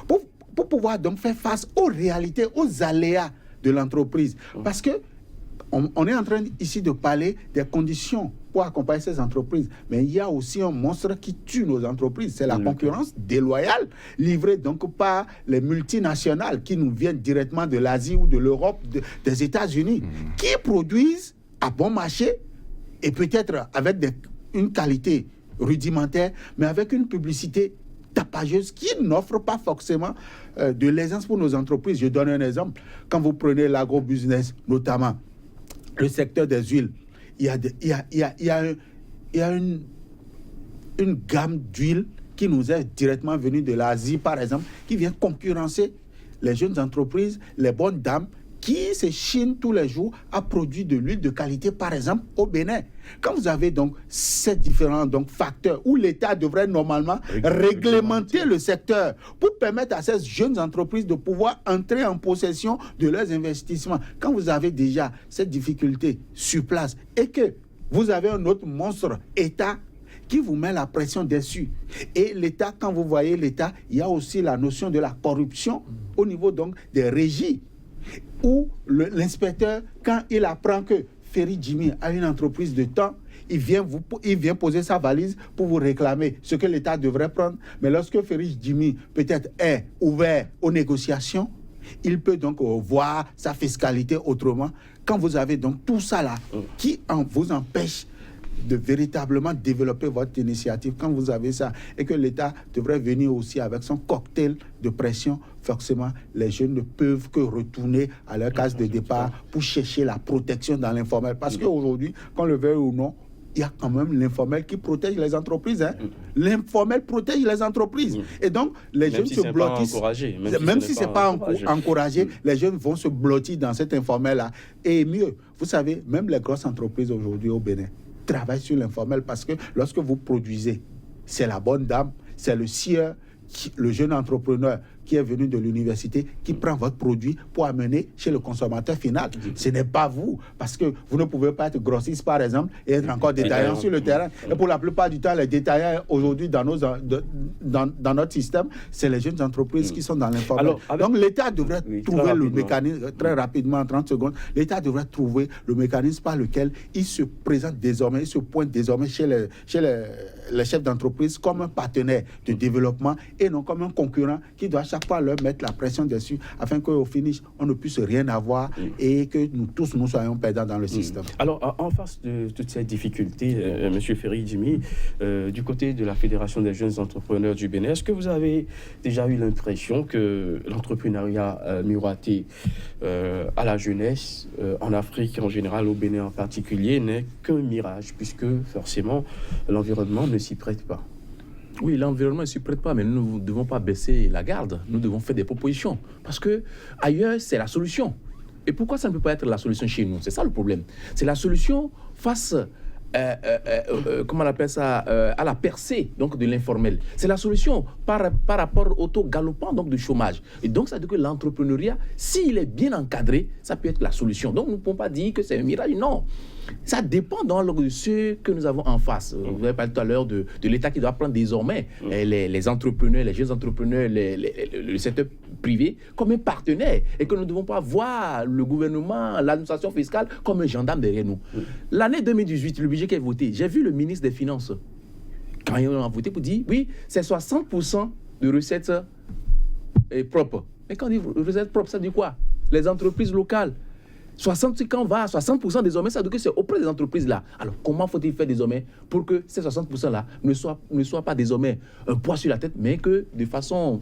S2: pour pouvoir donc faire face aux réalités, aux aléas de l'entreprise. Parce que on est en train ici de parler des conditions pour accompagner ces entreprises. Mais il y a aussi un monstre qui tue nos entreprises. C'est la concurrence déloyale livrée donc par les multinationales qui nous viennent directement de l'Asie ou de l'Europe, des États-Unis, qui produisent à bon marché et peut-être avec une qualité rudimentaire, mais avec une publicité tapageuse qui n'offre pas forcément de l'aisance pour nos entreprises. Je donne un exemple. Quand vous prenez l'agro-business, notamment le secteur des huiles, il y a une gamme d'huiles qui nous est directement venue de l'Asie, par exemple, qui vient concurrencer les jeunes entreprises, les bonnes dames qui se chine tous les jours à produire de l'huile de qualité, par exemple, au Bénin. Quand vous avez donc ces différents facteurs où l'État devrait normalement réglementer le secteur pour permettre à ces jeunes entreprises de pouvoir entrer en possession de leurs investissements. Quand vous avez déjà cette difficulté sur place et que vous avez un autre monstre État qui vous met la pression dessus. Et l'État, quand vous voyez l'État, il y a aussi la notion de la corruption au niveau donc des régies, où l'inspecteur, quand il apprend que Ferry Jimmy a une entreprise de temps, il vient poser sa valise pour vous réclamer ce que l'État devrait prendre. Mais lorsque Ferry Jimmy peut-être est ouvert aux négociations, il peut donc voir sa fiscalité autrement. Quand vous avez donc tout ça là qui vous empêche de véritablement développer votre initiative, quand vous avez ça, et que l'État devrait venir aussi avec son cocktail de pression, forcément, les jeunes ne peuvent que retourner à leur case de départ pour chercher la protection dans l'informel. Parce qu'aujourd'hui, qu'on le veuille ou non, il y a quand même l'informel qui protège les entreprises. Hein. L'informel protège les entreprises. Et donc, les jeunes se blottissent. Même si ce n'est pas encouragé, les jeunes vont se blottir dans cet informel-là. Et mieux, vous savez, même les grosses entreprises aujourd'hui au Bénin travaillent sur l'informel parce que lorsque vous produisez, c'est la bonne dame, c'est le sieur, le jeune entrepreneur qui est venu de l'université, qui prend votre produit pour amener chez le consommateur final. Ce n'est pas vous, parce que vous ne pouvez pas être grossiste, par exemple, et être encore détaillant sur le terrain. Et pour la plupart du temps, les détaillants, aujourd'hui, dans notre système, c'est les jeunes entreprises qui sont dans l'informel. Donc, l'État devrait trouver le mécanisme, très rapidement, en 30 secondes, l'État devrait trouver le mécanisme par lequel il se présente désormais, il se pointe désormais chez les chefs d'entreprise comme un partenaire de développement et non comme un concurrent qui doit chaque fois leur mettre la pression dessus afin qu'au finish, on ne puisse rien avoir et que nous tous, nous soyons perdants dans le système.
S1: Alors, en face de toutes ces difficultés, M. Ferry Jimmy, du côté de la Fédération des jeunes entrepreneurs du Bénin, est-ce que vous avez déjà eu l'impression que l'entrepreneuriat miroité à la jeunesse, en Afrique en général, au Bénin en particulier, n'est qu'un mirage, puisque forcément, l'environnement ne s'y prête pas?
S3: Oui, l'environnement ne s'y prête pas, mais nous ne devons pas baisser la garde. Nous devons faire des propositions. Parce que ailleurs, c'est la solution. Et pourquoi ça ne peut pas être la solution chez nous? C'est ça le problème. C'est la solution face, comment on appelle ça, à la percée donc, de l'informel. C'est la solution par rapport au taux galopant donc, de chômage. Et donc, ça veut dire que l'entrepreneuriat, s'il est bien encadré, ça peut être la solution. Donc, nous ne pouvons pas dire que c'est un mirage. Non. Ça dépend donc de ce que nous avons en face. Vous avez parlé tout à l'heure de l'État qui doit prendre désormais les entrepreneurs, les jeunes entrepreneurs, le secteur privé comme un partenaire et que nous ne devons pas voir le gouvernement, l'administration fiscale comme un gendarme derrière nous. L'année 2018, le budget qui est voté, j'ai vu le ministre des Finances, quand ils ont voté pour dire, oui, c'est 60% de recettes propres. Mais quand on dit recettes propres, ça dit quoi? Les entreprises locales. quand on va à 60% désormais, ça veut dire que c'est auprès des entreprises-là. Alors, comment faut-il faire désormais pour que ces 60%-là ne soient pas désormais un poids sur la tête, mais que de façon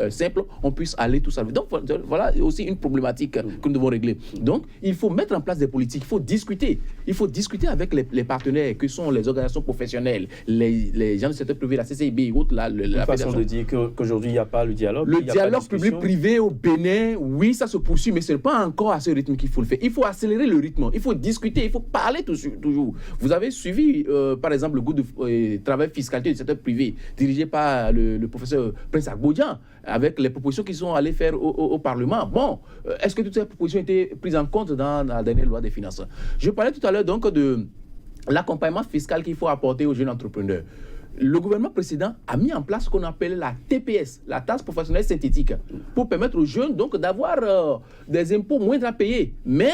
S3: simple, on puisse aller tout ça. Donc, voilà aussi une problématique que nous devons régler. Donc, il faut mettre en place des politiques, il faut discuter. Il faut discuter avec les partenaires que sont les organisations professionnelles, les gens du secteur privé, la CCIB et autres.
S1: La façon de dire qu'aujourd'hui, il n'y a pas le dialogue.
S3: Le dialogue public-privé au Bénin, oui, ça se poursuit, mais ce n'est pas encore à ce rythme qu'il faut le faire. Il faut accélérer le rythme, il faut discuter, il faut parler toujours. Vous avez suivi, par exemple, le groupe de travail fiscalité du secteur privé, dirigé par le professeur Prince Agbodjan, avec les propositions qu'ils sont allés faire au Parlement. Bon, est-ce que toutes ces propositions étaient prises en compte dans la dernière loi des finances? Je parlais tout à l'heure donc de l'accompagnement fiscal qu'il faut apporter aux jeunes entrepreneurs. Le gouvernement précédent a mis en place ce qu'on appelle la TPS, la taxe professionnelle synthétique, pour permettre aux jeunes donc d'avoir des impôts moindres à payer. Mais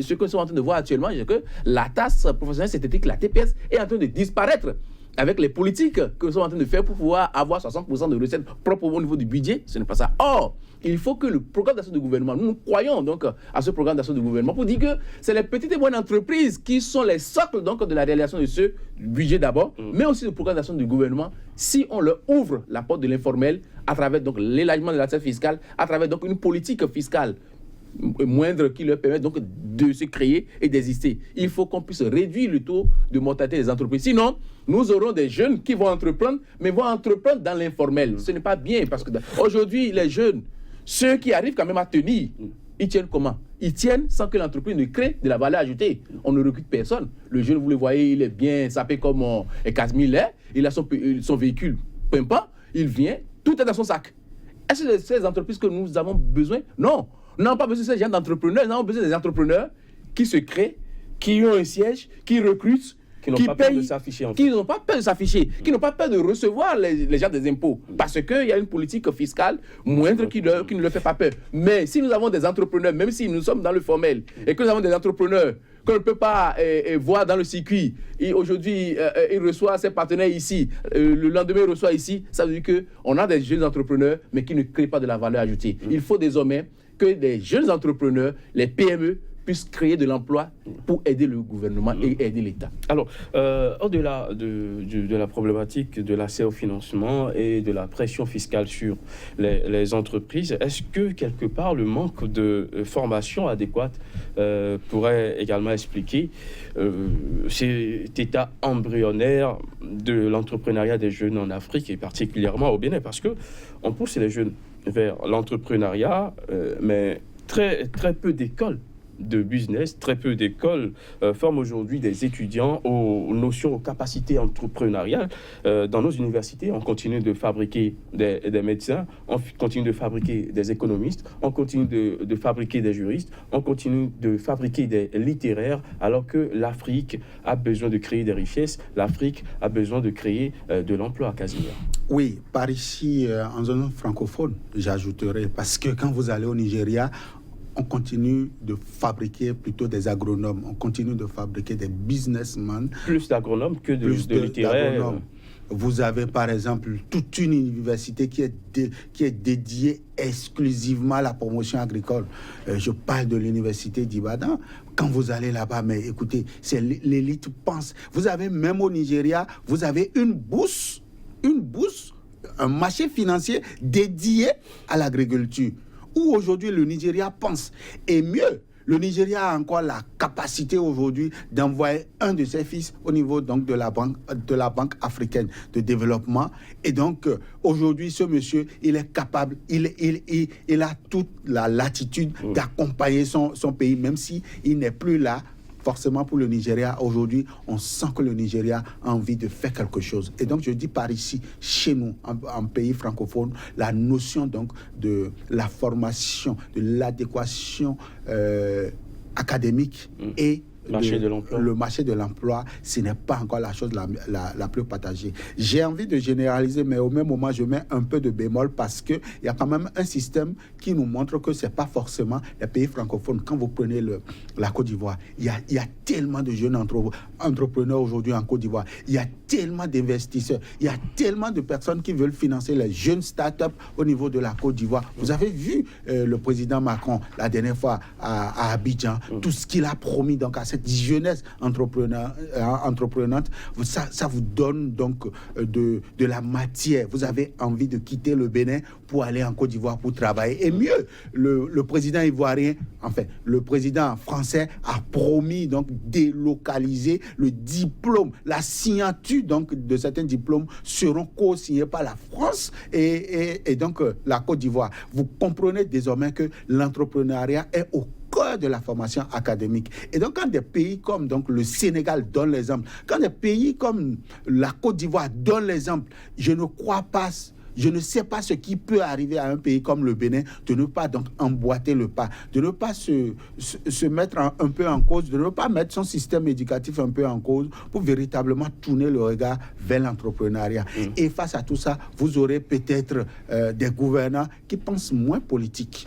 S3: ce que nous sommes en train de voir actuellement, c'est que la taxe professionnelle synthétique, la TPS, est en train de disparaître. Avec les politiques que nous sommes en train de faire pour pouvoir avoir 60% de recettes propres au niveau du budget, ce n'est pas ça. Or, il faut que le programme d'action du gouvernement, nous croyons donc à ce programme d'action du gouvernement pour dire que c'est les petites et moyennes entreprises qui sont les socles donc de la réalisation de ce budget d'abord, mais aussi le programme d'action du gouvernement, si on leur ouvre la porte de l'informel à travers donc l'élargissement de l'assiette fiscale, à travers donc une politique fiscale moindre qui leur permet donc de se créer et d'exister. Il faut qu'on puisse réduire le taux de mortalité des entreprises. Sinon, nous aurons des jeunes qui vont entreprendre, mais vont entreprendre dans l'informel. Ce n'est pas bien parce que aujourd'hui, les jeunes, ceux qui arrivent quand même à tenir ils tiennent comment? Ils tiennent sans que l'entreprise ne crée de la valeur ajoutée. On ne recrute personne. Le jeune, vous le voyez, il est bien sapé comme Casimir l'est. Il a son véhicule pimpant. Il vient, tout est dans son sac. Est-ce que c'est ces entreprises que nous avons besoin? Non. Nous n'avons pas besoin de ces gens d'entrepreneurs. Nous avons besoin des entrepreneurs qui se créent, qui ont un siège, qui recrutent,
S1: qui n'ont pas peur de s'afficher.
S3: Qui n'ont pas peur de s'afficher, qui n'ont pas peur de recevoir les gens des impôts. Parce qu'il y a une politique fiscale moindre qui ne leur fait pas peur. Mais si nous avons des entrepreneurs, même si nous sommes dans le formel, et que nous avons des entrepreneurs qu'on ne peut pas voir dans le circuit, aujourd'hui, il reçoit ses partenaires ici, le lendemain, il reçoit ici, ça veut dire qu'on a des jeunes entrepreneurs, mais qui ne créent pas de la valeur ajoutée. Il faut désormais que les jeunes entrepreneurs, les PME, puissent créer de l'emploi pour aider le gouvernement et aider l'État.
S1: Alors, au-delà de la problématique de l'accès au financement et de la pression fiscale sur les entreprises, est-ce que quelque part le manque de formation adéquate pourrait également expliquer cet état embryonnaire de l'entrepreneuriat des jeunes en Afrique et particulièrement au Bénin? Parce qu'on pousse les jeunes vers l'entrepreneuriat, mais très peu d'écoles de business, très peu d'écoles forment aujourd'hui des étudiants aux notions, aux capacités entrepreneuriales. Dans nos universités, on continue de fabriquer des médecins, on continue de fabriquer des économistes, on continue de fabriquer des juristes, on continue de fabriquer des littéraires, alors que l'Afrique a besoin de créer des richesses, l'Afrique a besoin de créer de l'emploi à Casimir.
S2: Oui, par ici, en zone francophone, j'ajouterai, parce que quand vous allez au Nigeria, on continue de fabriquer plutôt des agronomes, on continue de fabriquer des businessmen.
S1: Plus d'agronomes que de littéraires.
S2: Vous avez par exemple toute une université qui est dédiée exclusivement à la promotion agricole. Je parle de l'université d'Ibadan. Quand vous allez là-bas, mais écoutez, c'est l'élite pense. Vous avez même au Nigeria, vous avez une bourse, un marché financier dédié à l'agriculture, où aujourd'hui le Nigeria pense. Et mieux, le Nigeria a encore la capacité aujourd'hui d'envoyer un de ses fils au niveau donc de la Banque africaine de développement. Et donc aujourd'hui, ce monsieur, il est capable, il a toute la latitude d'accompagner son pays, même si il n'est plus là. Forcément, pour le Nigeria, aujourd'hui, on sent que le Nigeria a envie de faire quelque chose. Et donc, je dis par ici, chez nous, en pays francophone, la notion donc de la formation, de l'adéquation académique et le marché de l'emploi, ce n'est pas encore la chose la plus partagée. J'ai envie de généraliser, mais au même moment, je mets un peu de bémol parce qu'il y a quand même un système qui nous montre que ce n'est pas forcément les pays francophones. Quand vous prenez la Côte d'Ivoire, il y a tellement de jeunes entrepreneurs aujourd'hui en Côte d'Ivoire. Il y a tellement d'investisseurs. Il y a tellement de personnes qui veulent financer les jeunes startups au niveau de la Côte d'Ivoire. Vous avez vu le président Macron la dernière fois à Abidjan, tout ce qu'il a promis donc à cette jeunesse entreprenante, ça vous donne donc de la matière. Vous avez envie de quitter le Bénin pour aller en Côte d'Ivoire pour travailler. Et mieux, le président ivoirien, enfin, le président français a promis donc délocaliser le diplôme. La signature donc de certains diplômes seront co-signés par la France et donc la Côte d'Ivoire. Vous comprenez désormais que l'entrepreneuriat est au cœur de la formation académique. Et donc, quand des pays comme donc, le Sénégal donnent l'exemple, quand des pays comme la Côte d'Ivoire donnent l'exemple, je ne sais pas ce qui peut arriver à un pays comme le Bénin de ne pas donc emboîter le pas, de ne pas se mettre un peu en cause, de ne pas mettre son système éducatif un peu en cause pour véritablement tourner le regard vers l'entrepreneuriat. Et face à tout ça, vous aurez peut-être des gouvernants qui pensent moins politique.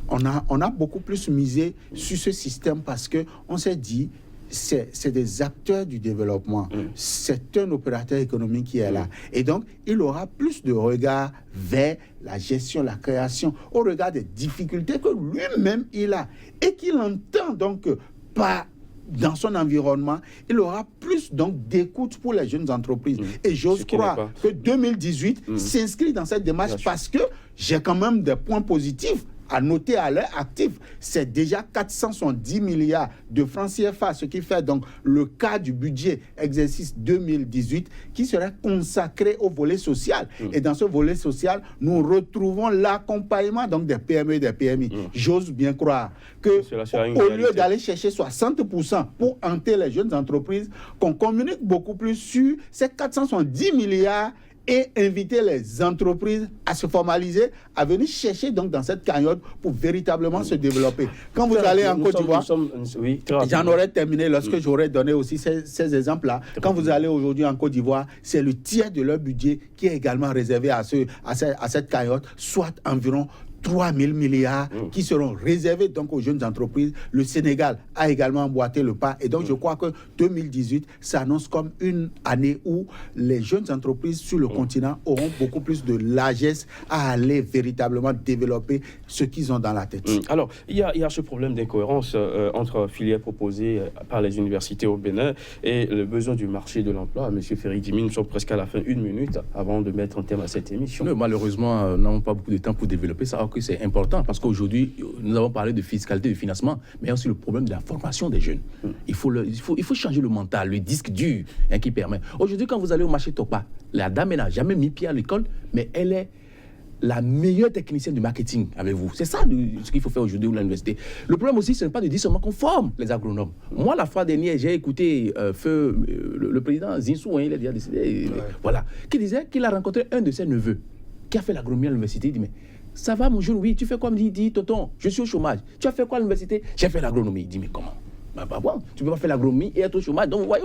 S2: On a beaucoup plus misé sur ce système parce qu'on s'est dit c'est des acteurs du développement. C'est un opérateur économique qui est là. Et donc, il aura plus de regard vers la gestion, la création, au regard des difficultés que lui-même il a. Et qu'il entend donc pas dans son environnement, il aura plus donc d'écoute pour les jeunes entreprises. Et j'ose croire que 2018 s'inscrit dans cette démarche parce que j'ai quand même des points positifs à noter à leur actif, c'est déjà 470 milliards de francs CFA, ce qui fait donc le quart du budget exercice 2018 qui serait consacré au volet social. Et dans ce volet social, nous retrouvons l'accompagnement donc des PME et des PMI. J'ose bien croire que au lieu d'aller chercher 60% pour hanter les jeunes entreprises, qu'on communique beaucoup plus sur ces 470 milliards et inviter les entreprises à se formaliser, à venir chercher donc dans cette cagnotte pour véritablement se développer. Quand vous allez en Côte d'Ivoire, j'en aurais terminé lorsque j'aurais donné aussi ces exemples-là. Quand vous allez aujourd'hui en Côte d'Ivoire, c'est le tiers de leur budget qui est également réservé à cette cagnotte, soit environ 3 000 milliards qui seront réservés donc aux jeunes entreprises. Le Sénégal a également emboîté le pas et donc je crois que 2018 s'annonce comme une année où les jeunes entreprises sur le continent auront beaucoup plus de largesse à aller véritablement développer ce qu'ils ont dans la tête.
S1: Alors, il y a ce problème d'incohérence entre filières proposées par les universités au Bénin et le besoin du marché de l'emploi. Monsieur Ferry Djimi, nous sommes presque à la fin, 1 minute avant de mettre un terme à cette émission.
S3: Mais malheureusement, nous n'avons pas beaucoup de temps pour développer ça. Que c'est important parce qu'aujourd'hui, nous avons parlé de fiscalité, de financement, mais il y a aussi le problème de la formation des jeunes. Il faut changer le mental, le disque dur qui permet. Aujourd'hui, quand vous allez au marché Topa, la dame n'a jamais mis pied à l'école, mais elle est la meilleure technicienne du marketing avec vous. C'est ça ce qu'il faut faire aujourd'hui à l'université. Le problème aussi, ce n'est pas de dire seulement qu'on forme les agronomes. Moi, la fois dernière, j'ai écouté le président Zinsou, il a déjà décidé, voilà, qui disait qu'il a rencontré un de ses neveux qui a fait l'agronomie à l'université. Il dit, mais ça va mon jeune, oui, tu fais quoi? Il dit, tonton, je suis au chômage. Tu as fait quoi à l'université? J'ai fait l'agronomie. Il dit, mais comment? Bon, tu ne peux pas faire l'agronomie et être au chômage. Donc, vous voyez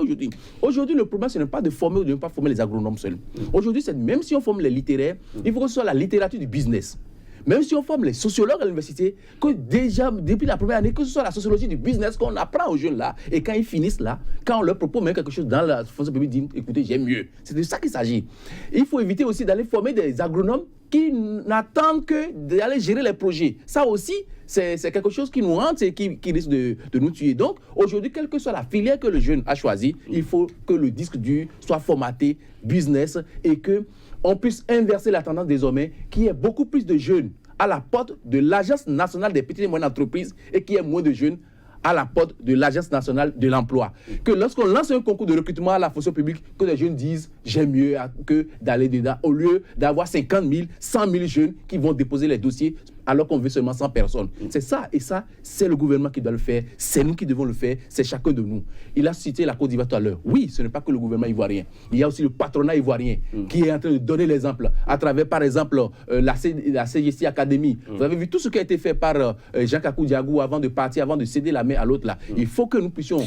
S3: aujourd'hui, le problème, ce n'est pas de former ou de ne pas former les agronomes seuls. Aujourd'hui, même si on forme les littéraires, il faut que ce soit la littérature du business. Même si on forme les sociologues à l'université, que déjà, depuis la première année, que ce soit la sociologie du business qu'on apprend aux jeunes là, et quand ils finissent là, quand on leur propose même quelque chose dans la fonction publique, ils disent, écoutez, j'aime mieux. C'est de ça qu'il s'agit. Il faut éviter aussi d'aller former des agronomes qui n'attendent que d'aller gérer les projets. Ça aussi, c'est quelque chose qui nous hante et qui risque de nous tuer. Donc, aujourd'hui, quelle que soit la filière que le jeune a choisie, il faut que le disque dur soit formaté business et qu'on puisse inverser la tendance désormais, qu'il y ait beaucoup plus de jeunes à la porte de l'Agence nationale des petites et moyennes entreprises et qu'il y ait moins de jeunes à la porte de l'Agence nationale de l'emploi. Que lorsqu'on lance un concours de recrutement à la fonction publique, que les jeunes disent « j'aime mieux » que d'aller dedans, au lieu d'avoir 50 000, 100 000 jeunes qui vont déposer les dossiers alors qu'on veut seulement 100 personnes. C'est ça, et ça, c'est le gouvernement qui doit le faire, c'est nous qui devons le faire, c'est chacun de nous. Il a cité la Côte d'Ivoire tout à l'heure. Oui, ce n'est pas que le gouvernement ivoirien. Il y a aussi le patronat ivoirien qui est en train de donner l'exemple à travers, par exemple, la CGC Academy. Vous avez vu tout ce qui a été fait par Jean-Kakou Diagou avant de partir, avant de céder la main à l'autre là. Il faut que nous puissions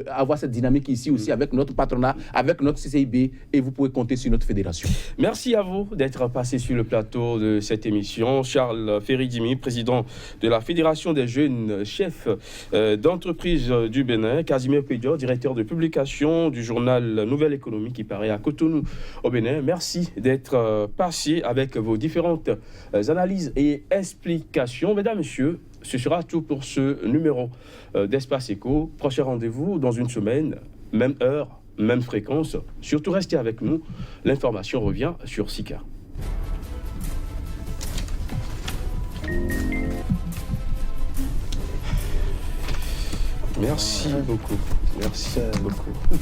S3: avoir cette dynamique ici aussi avec notre patronat, avec notre CCIB, et vous pouvez compter sur notre fédération.
S1: Merci à vous d'être passé sur le plateau de cette émission. Charles Ferry Djimi, président de la Fédération des jeunes chefs d'entreprise du Bénin, Casimir Pédior, directeur de publication du journal Nouvelle Économie qui paraît à Cotonou au Bénin. Merci d'être passé avec vos différentes analyses et explications. Mesdames, Messieurs, ce sera tout pour ce numéro d'Espace Éco. Prochain rendez-vous dans une semaine, même heure, même fréquence. Surtout restez avec nous. L'information revient sur SICA. Merci beaucoup. Merci beaucoup.